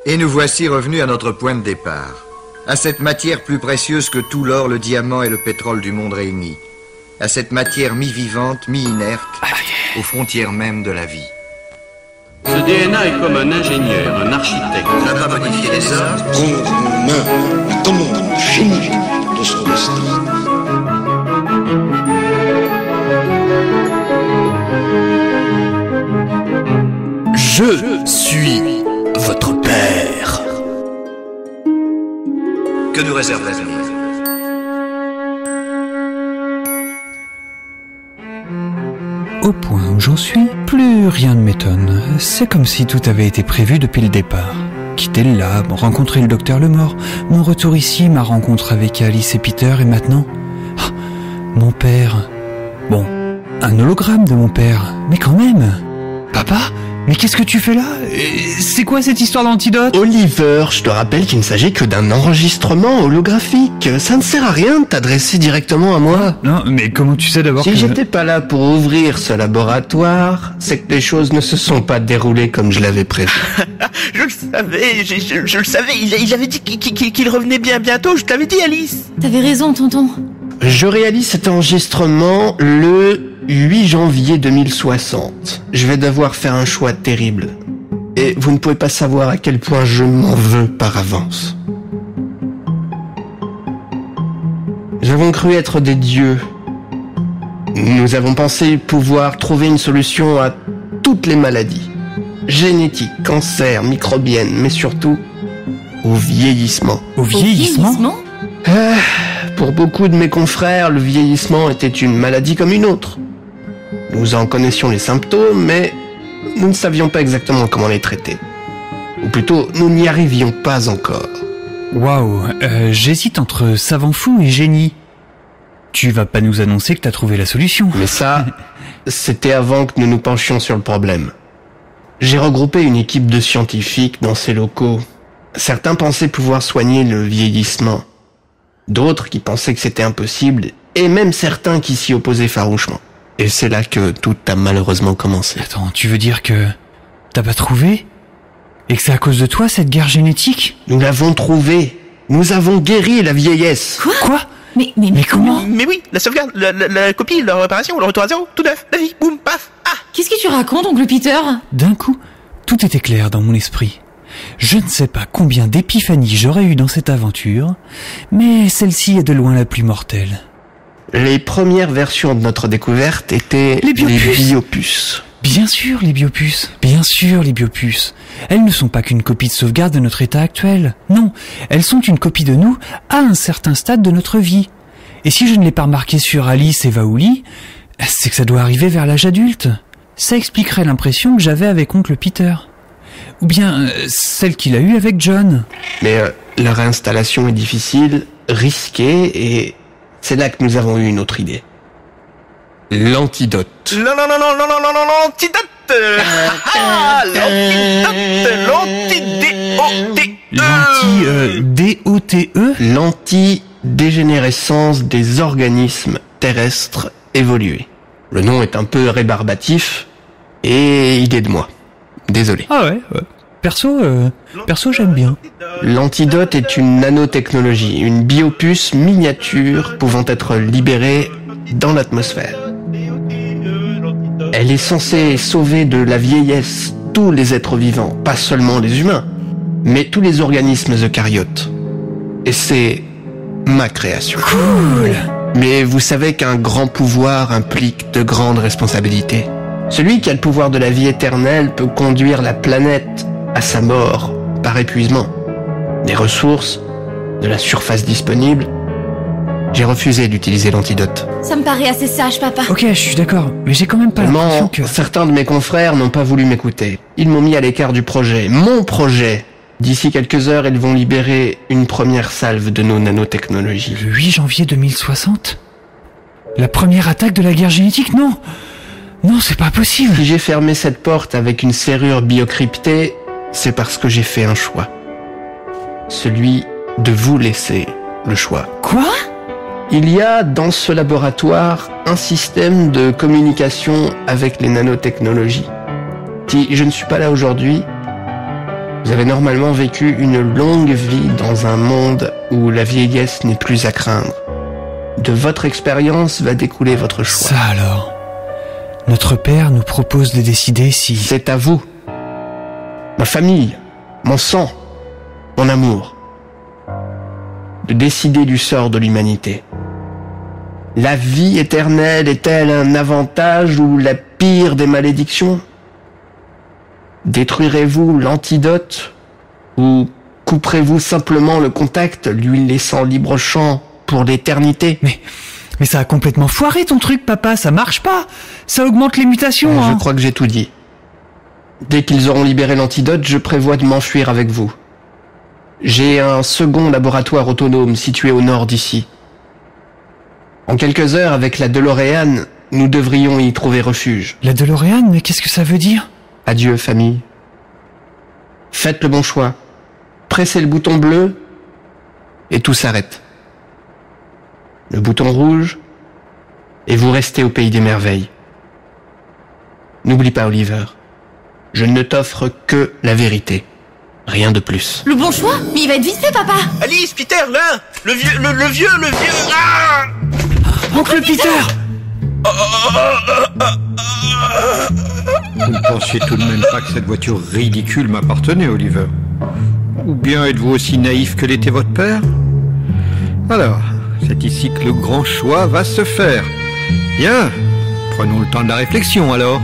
Et nous voici revenus à notre point de départ, à cette matière plus précieuse que tout l'or, le diamant et le pétrole du monde réunis, à cette matière mi-vivante, mi-inerte, aux frontières même de la vie. Ce DNA est comme un ingénieur, un architecte. On n'a pas modifié les hommes. Prendre en main la commande génie de son destin. Je suis votre père. Que nous réserve l'avenir? Au point où j'en suis, plus rien ne m'étonne. C'est comme si tout avait été prévu depuis le départ. Quitter le lab, rencontrer le docteur Lemort, mon retour ici, ma rencontre avec Alice et Peter, et maintenant... Ah, mon père... Bon, un hologramme de mon père, mais quand même... Papa ? Mais qu'est-ce que tu fais là? C'est quoi cette histoire d'antidote? Oliver, je te rappelle qu'il ne s'agit que d'un enregistrement holographique. Ça ne sert à rien de t'adresser directement à moi. Non, mais comment tu sais d'abord Si que... j'étais pas là pour ouvrir ce laboratoire, c'est que les choses ne se sont pas déroulées comme je l'avais prévu. Je le savais, je le savais, il avait dit qu'il revenait bien bientôt, je t'avais dit Alice. T'avais raison, tonton. Je réalise cet enregistrement le 8 janvier 2060. Je vais devoir faire un choix terrible. Et vous ne pouvez pas savoir à quel point je m'en veux par avance. Nous avons cru être des dieux. Nous avons pensé pouvoir trouver une solution à toutes les maladies. Génétique, cancer, microbienne, mais surtout au vieillissement. Au vieillissement? Pour beaucoup de mes confrères, le vieillissement était une maladie comme une autre. Nous en connaissions les symptômes, mais nous ne savions pas exactement comment les traiter. Ou plutôt, nous n'y arrivions pas encore. Waouh, j'hésite entre savant fou et génie. Tu vas pas nous annoncer que t'as trouvé la solution. Mais ça, c'était avant que nous nous penchions sur le problème. J'ai regroupé une équipe de scientifiques dans ces locaux. Certains pensaient pouvoir soigner le vieillissement. D'autres qui pensaient que c'était impossible, et même certains qui s'y opposaient farouchement. Et c'est là que tout a malheureusement commencé. Attends, tu veux dire que t'as pas trouvé? Et que c'est à cause de toi, cette guerre génétique? Nous l'avons trouvé. Nous avons guéri la vieillesse. Quoi? Mais comment? Mais oui, la sauvegarde, la copie, la réparation, le retour à zéro, tout neuf, la vie, boum, paf, ah. qu'est-ce que tu racontes, oncle Peter? D'un coup, tout était clair dans mon esprit. Je ne sais pas combien d'épiphanies j'aurais eu dans cette aventure, mais celle-ci est de loin la plus mortelle. Les premières versions de notre découverte étaient Les biopuces. biopuces. Bien sûr, les biopuces. Bien sûr, les biopuces. Elles ne sont pas qu'une copie de sauvegarde de notre état actuel. Non, elles sont une copie de nous à un certain stade de notre vie. Et si je ne l'ai pas remarqué sur Alice et Vaouli, c'est que ça doit arriver vers l'âge adulte. Ça expliquerait l'impression que j'avais avec oncle Peter. Ou bien celle qu'il a eue avec John. Mais la réinstallation est difficile, risquée, et c'est là que nous avons eu une autre idée. L'antidote. Non, l'antidote. L'anti-D-O-T-E. L'antidégénérescence des organismes terrestres évolués. Le nom est un peu rébarbatif, et il est de moi. Désolé. Ah ouais. Perso, j'aime bien. L'antidote est une nanotechnologie, une biopuce miniature pouvant être libérée dans l'atmosphère. Elle est censée sauver de la vieillesse tous les êtres vivants, pas seulement les humains, mais tous les organismes eucaryotes. Et c'est ma création. Cool. Mais vous savez qu'un grand pouvoir implique de grandes responsabilités. Celui qui a le pouvoir de la vie éternelle peut conduire la planète à sa mort par épuisement. Des ressources, de la surface disponible. J'ai refusé d'utiliser l'antidote. Ça me paraît assez sage, papa. Ok, je suis d'accord, mais j'ai quand même pas l'impression Seulement, que... certains de mes confrères n'ont pas voulu m'écouter. Ils m'ont mis à l'écart du projet. Mon projet. D'ici quelques heures, ils vont libérer une première salve de nos nanotechnologies. Le 8 janvier 2060 ? La première attaque de la guerre génétique ? Non, c'est pas possible. Si j'ai fermé cette porte avec une serrure biocryptée, c'est parce que j'ai fait un choix. Celui de vous laisser le choix. Quoi ? Il y a dans ce laboratoire un système de communication avec les nanotechnologies. Si je ne suis pas là aujourd'hui, Vous avez normalement vécu une longue vie dans un monde où la vieillesse n'est plus à craindre. De votre expérience va découler votre choix. Ça alors. Notre père nous propose de décider si... C'est à vous. Ma famille, mon sang, mon amour. De décider du sort de l'humanité. La vie éternelle est-elle un avantage ou la pire des malédictions ? Détruirez-vous l'antidote ou couperez-vous simplement le contact, lui laissant libre champ pour l'éternité ? Mais ça a complètement foiré ton truc, papa, ça marche pas. Ça augmente les mutations. Je crois que j'ai tout dit. Dès qu'ils auront libéré l'antidote, je prévois de m'enfuir avec vous. J'ai un second laboratoire autonome situé au nord d'ici. En quelques heures, avec la DeLorean, nous devrions y trouver refuge. La DeLorean, mais qu'est-ce que ça veut dire ? Adieu, famille. Faites le bon choix. Pressez le bouton bleu et tout s'arrête. Le bouton rouge et vous restez au pays des merveilles. N'oublie pas, Oliver. Je ne t'offre que la vérité. Rien de plus. Le bon choix? Mais il va être vite fait, papa. Alice, Peter, là. Le vieux. Ah, Oncle Peter! Vous ne pensiez tout de même pas que cette voiture ridicule m'appartenait, Oliver? Ou bien êtes-vous aussi naïf que l'était votre père? Alors, c'est ici que le grand choix va se faire. Bien, prenons le temps de la réflexion alors.